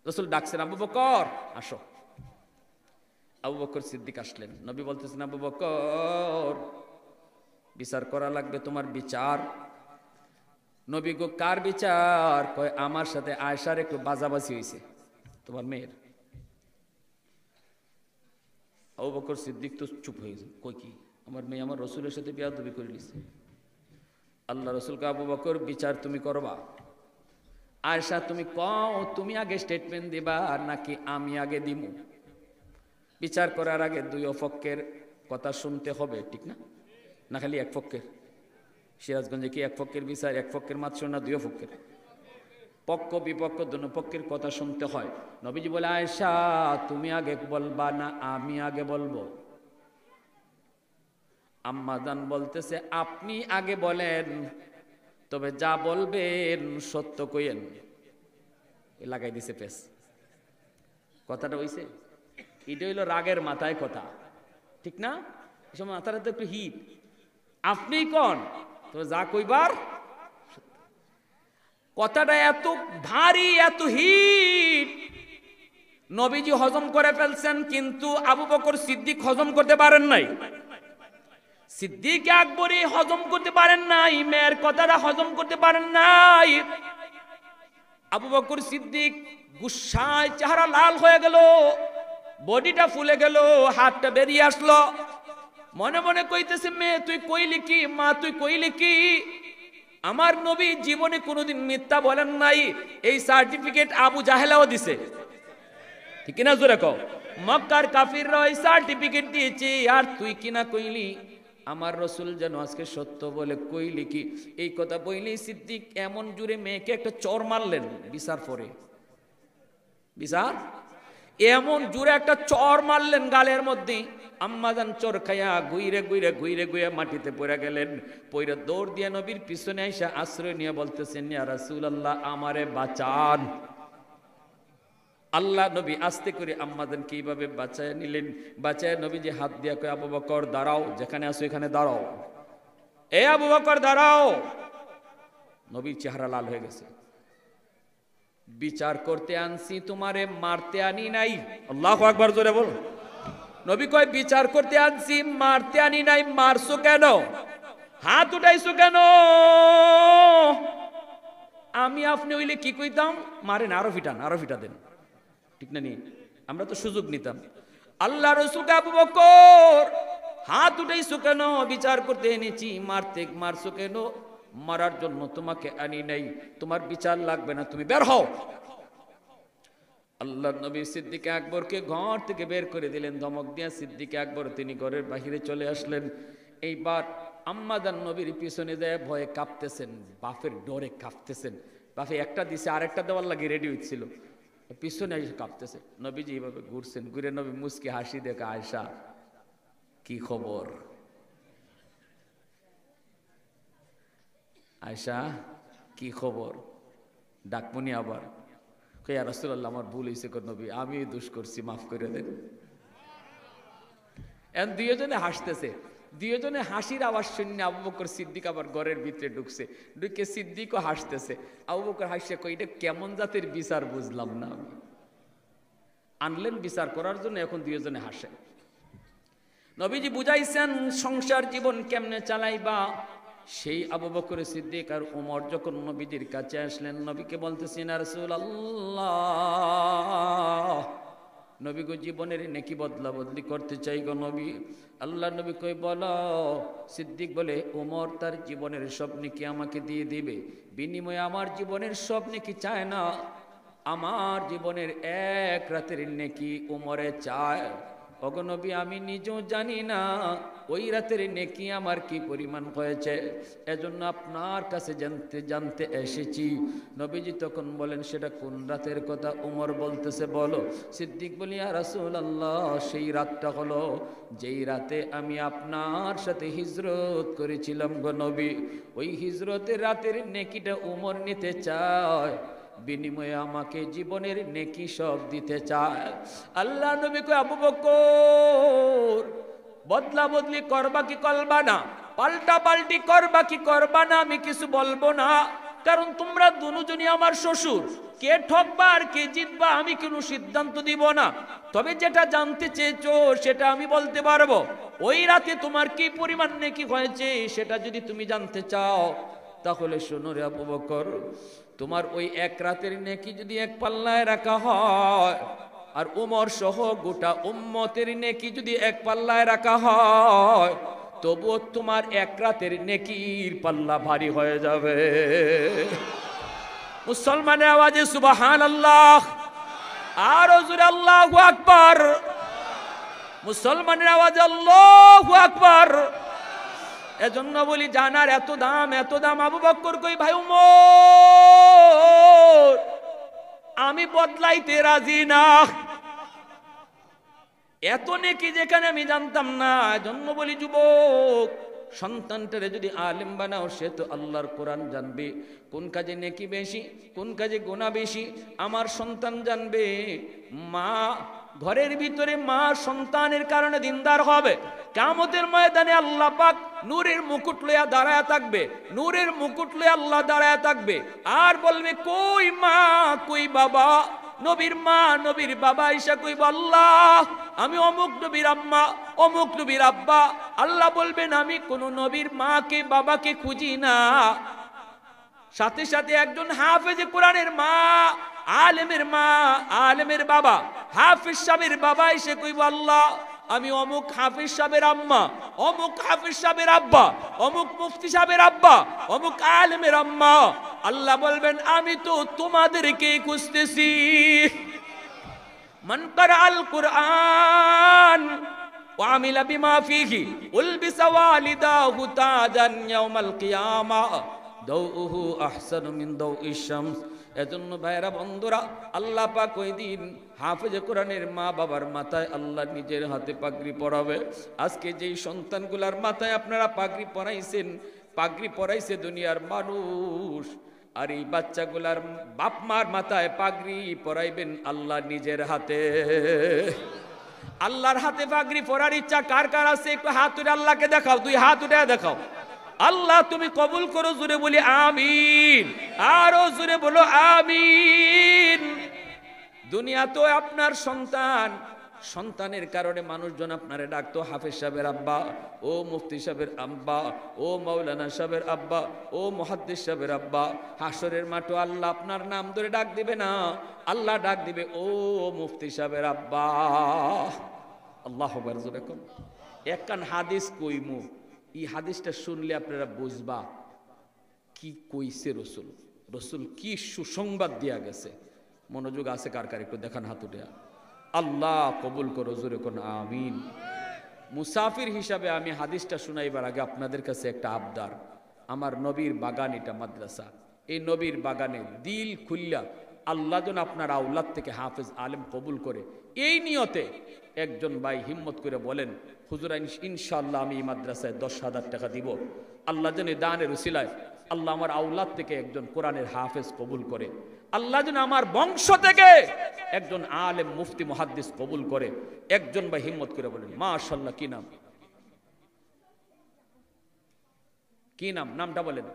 রাসূল ডাকছেন, আবু বকর আসো। আবু বকর সিদ্দিক আসলেন। নবী বলতেছেন, আবু বকর বিচার করা লাগবে, তোমার বিচার। নবী গো কার বিচার? কয় আমার সাথে আয়েশার একটু বাজাবাজি হয়েছে, তোমার মেয়ের। আবু বকর সিদ্দিক তো চুপ হয়ে গেছে, কই কি আমার মেয়ে আমার রসুলের সাথে বেয়াদবি করে নিছে। আল্লাহ রসুলকে, আবু বকর বিচার তুমি করবা। আয়েশা তুমি কও, তুমি আগে স্টেটমেন্ট দিবা নাকি আমি আগে দিমু? বিচার করার আগে দুই পক্ষের কথা শুনতে হবে, ঠিক না? না খালি এক পক্ষের? সিরাজগঞ্জে কি এক পক্ষের বিচার, এক পক্ষের মাত্র না দুই পক্ষের? পক্ষ বিপক্ষ দুনো পক্ষের কথা শুনতে হয়। নবীজি বলে, আয়েশা তুমি আগে বলবা না আমি আগে বলবো? আম্মাজান বলতেছে, আপনি আগে বলেন, তবে যা বলবেন সত্য কইেন। লাগাই দিছে পেস। কথাটা হইছে, এটা হইল রাগের মাথায় কথা, ঠিক না? এই সময় মাথাটা তো একটু হিট। আপনি কোন, তবে যা কইবার। কথাটা এত ভারী, এত হিট, নবীজি হজম করে ফেলছেন, কিন্তু আবু বকর সিদ্দিক হজম করতে পারেন নাই। সিদ্দিক আকবরী হজম করতে পারেন নাই, মেয়ের কথাটা হজম করতে পারেন নাই। আবু বকর সিদ্দিক গুসায় চেহারা লাল হয়ে গেল, বডিটা ফুলে গেল, হাতটা বেরিয়ে আসলো। মনে মনে কইতেছে, মেয়ে তুই কইলি কি, মা তুই কইলি কি? আমার নবী জীবনে কোনোদিন মিথ্যা বলেন নাই, এই সার্টিফিকেট আবু জাহেলাও দিছে, ঠিক না? জোরে কও। মক্কার কাফিররা এই সার্টিফিকেট দিয়েছে, আর তুই কিনা কইলি আমার রসুল যেন আজকে সত্য বলে, কইলি কি? এই কথা বইলি সিদ্দিক এমন জুড়ে মেয়েকে একটা চর মারলেন বিচার পরে। বিচার এমন জুড়ে একটা চর মারলেন গালের মধ্যে, আম্মাজান চোর খাইয়া গুইরে গুইরে গুইরে গুইরে মাটিতে পড়ে গেলেন। পইরা দৌড় দিয়ে নবীর পিছনে আইসা আশ্রয় নিয়ে বলতেছেন, ইয়া রাসূলুল্লাহ আমারে বাঁচান। আল্লাহ নবী আস্তে করে আম্মাজানকে এইভাবে বাঁচায় নিলেন। বাঁচায় নবীজি হাত দিয়া কয়, আবু বকর দাঁড়াও, যেখানে আসো এখানে দাঁড়াও। এ আবু বকর দাঁড়াও। নবীর চেহারা লাল হয়ে গেছে। বিচার করতে আনছি, তোমারে মারতে আনি নাই। আল্লাহু আকবার, জোরে বল। নবী কয় বিচার করতে আনছি, মারতে আনি নাই। মারছো কেন? হাত উঠাইছো কেন? আমি আপনি হইলে কি কইতাম? মারেন, আরো ফিটান, আরো ফিটা দেন, ঠিক না? নি আমরা তো সুযোগ নিতাম। আল্লাহ রাসূল আবু বকর হাত উঠাইছো কেন? বিচার করতে এনেছি। মারছো কেন? মারার জন্য তোমাকে আনি নাই, তোমার বিচার লাগবে না, তুমি বের হও। আল্লাহ নবী সিদ্দিক আকবরকে ঘর থেকে বের করে দিলেন ধমক দিয়া। সিদ্দিক আকবর তিনি ঘরের বাহিরে চলে আসলেন। এইবার আম্মাজান নবীর পিছনে যায় ভয়ে কাঁপতেছেন, বাপের ডরে কাঁপতেছেন। বাপে একটা দিছে, আরেকটা দেওয়ার লাগে রেডি হচ্ছিল, পিছনে এসে কাঁপতেছে। নবীজি এইভাবে ঘুরছেন, ঘুরে নবী মুস্কি হাসি দেখে, আয়েশা কি খবর? আয়েশা কি খবর? ডাকমনি আবার ইয়া রাসূলুল্লাহ আমার ভুল হয়েছে নবী, আমি দোষ করছি, মাফ করে দেন। এখন দুইজনে হাসতেছে। দুইজনে হাসির আওয়াজ শুনে আবু বকর সিদ্দিক আবার ঘরের ভিতরে ঢুকছে। ঢুকে সিদ্দিকও হাসতেছে। আবু বকর হাসিয়া কই, এটা কেমন জাতের বিচার বুঝলাম না। আনলেন বিচার করার জন্য, এখন দুইজনে হাসে। নবীজি বুঝাইছেন সংসার জীবন কেমনে চালাইবা। সেই আবু বকর সিদ্দিক আর ওমর যখন নবীজির কাছে আসলেন, নবীকে বলতেছেন, ইয়া রাসূলুল্লাহ নবী গো জীবনের নেকি বদলা বদলি করতে চাই গো নবী। আল্লাহ নবী কই বলো। সিদ্দিক বলে, ওমর তার জীবনের সব নেকি আমাকে দিয়ে দিবে, বিনিময়ে আমার জীবনের সব নেকি চায় না, আমার জীবনের এক রাতের নেকি ওমরে চায়। ওগো নবী আমি নিজেও জানি না ওই রাতের নেকি আমার কি পরিমাণ হয়েছে, এজন্য আপনার কাছে জানতে এসেছি। নবীজি তখন বলেন, সেটা কোন রাতের কথা? ওমর বলতেছে, বলো। সিদ্দিক বলি, ইয়া রাসূলুল্লাহ সেই রাতটা হলো যেই রাতে আমি আপনার সাথে হিজরত করেছিলাম গো নবী। ওই হিজরতের রাতের নেকিটা ওমর নিতে চায়, বিনিময়ে আমাকে জীবনের নেকি সব দিতে চায়। আল্লাহ নবী কয়, আবু বকর বদলা বদলি করবা কি করবা না? পাল্টা পাল্টি করবা কি করবা না? আমি কিছু বলবো না, কারণ তোমরা দুজনই আমার শ্বশুর। কে ঠকবা আর কে জিতবা আমি কোনো সিদ্ধান্ত দিব না, তবে যেটা জানতে চেয়েছো সেটা আমি বলতে পারবো। ওই রাতে তোমার কি পরিমাণ নেকি হয়েছে সেটা যদি তুমি জানতে চাও তাহলে শোনো রে আবু বকর, তোমার ওই এক রাতের নেকি যদি এক পাল্লায় রাখা হয়, আর উমর সহ গোটা উম্মতের নেকি যদি এক পাল্লায় রাখা হয়, তবুও তোমার এক রাতের নেকির পাল্লা ভারী হয়ে যাবে। মুসলমানের আওয়াজে সুবহানাল্লাহ, আর জোরে আল্লাহু আকবার। মুসলমানের আওয়াজে আল্লাহু আকবার। এজন্য বলি জানার এত দাম, এত দাম। আবু বকর কই ভাই উমর আমি বদলাইতে রাজি না, এত নেকি যেখানে আমি জানতাম না। এজন্য বলি যুবক, সন্তানটারে যদি আলেম বানাও সে তো আল্লাহর কোরআন জানবে, কোন কাজে নেকি বেশি কোন কাজে গুনাহ বেশি আমার সন্তান জানবে। মা ঘরের ভিতরে মা সন্তানের কারণে দিনদার হবে, কিয়ামতের ময়দানে আল্লাহ পাক নূরের মুকুট লইয়া দাঁড়ায়া থাকবে, নূরের মুকুট লইয়া আল্লাহ দাঁড়ায়া থাকবে আর বলবে কই মা কই বাবা। নবীর মা নবীর বাবা ঈশা কইব আল্লাহ আমি অমুক নবীর আম্মা অমুক নবীর আব্বা। আল্লাহ বলবেন আমি কোন নবীর মাকে বাবাকে খুঁজি না। সাথে সাথে একজন হাফেজে কোরআনের মা, আলেমের মা, আলেমের বাবা, হাফিজ সাহেবের বাবা এসে কইব আল্লাহ আমি অমুক হাফিজ সাহেবের আম্মা অমুক হাফিজ সাহেবের আব্বা অমুক মুফতি সাহেবের আব্বা অমুক আলেমের আম্মা। আল্লাহ বলবেন আমি তো তোমাদেরকে খুঁজতেছি। মান ক্বারাআল কুরআন ওয়া আমিলা বিমা ফীহি উলবিসা ওয়ালিদাহু তাজান ইয়াউমাল কিয়ামাহ দাউহু আহসানু মিন দাউইশ শামস। এজন্য ভাইরা বন্ধুরা, আল্লাহ পাক ওই দিন হাফেজে কোরআনের মা বাবার মাথায় আল্লাহ নিজের হাতে পাগড়ি পরাবে। আজকে যেই সন্তানগুলার মাথায় আপনারা পাগড়ি পরাইছেন, পাগড়ি পরাইছে দুনিয়ার মানুষ, আর এই বাচ্চাগুলার বাপ মার মাথায় পাগড়ি পরাইবেন আল্লাহ নিজের হাতে। আল্লাহর হাতে পাগড়ি পরার ইচ্ছা কার কার আছে একটু হাত উঠে আল্লাহকে দেখাও, দুই হাত উঠে দেখাও। আল্লাহ তুমি কবুল করো, জোরে বলি আমিন, আরো জোরে বলো আমিন। দুনিয়া তো আপনার সন্তান, সন্তানের কারণে মানুষজন আপনারে ডাকতো হাফেজ সাহেবের আব্বা, ও মুফতি সাহেবের আব্বা, ও মাওলানা সাহেবের আব্বা, ও মুহাদ্দিস সাহেবের আব্বা। হাসরের মাঠে আল্লাহ আপনার নাম ধরে ডাক দিবে না, আল্লাহ ডাক দিবে ও মুফতি সাহেবের আব্বা। আল্লাহু আকবার জোরে কোন একখান হাদিস কইমু, এই হাদিসটা শুনলে আপনারা বুঝবা কি কইছে রসুল, রসুল কি সুসংবাদ দিয়া গেছে। মনোযোগ আছে কার কার একটু দেখান হাত উঠে। আল্লাহ কবুল করো, জোরে কোন আমিন। মুসাফির হিসাবে আমি হাদিসটা শুনাইবার আগে আপনাদের কাছে একটা আবদার। আমার নবীর বাগান, এটা মাদ্রাসা, এই নবীর বাগানে দিল খুল্লা আল্লাহ যেন আপনার আওলাদ থেকে হাফেজ আলেম কবুল করে, এই নিয়তে একজন ভাই হিম্মত করে বলেন হুজুর ইনশাআল্লাহ আমি এই মাদ্রাসায় 10,000 টাকা দিব। আল্লাহ যেন দানের উসিলায় আল্লাহ আমার আওলাদ থেকে একজন কোরআনের হাফেজ কবুল করে, আল্লাহ যেন আমার বংশ থেকে একজন আলেম মুফতি মুহাদ্দিস কবুল করে। একজন ভাই হিম্মত করে বলেন মাশাআল্লাহ। কি নাম, কি নাম, নামটা বলেন।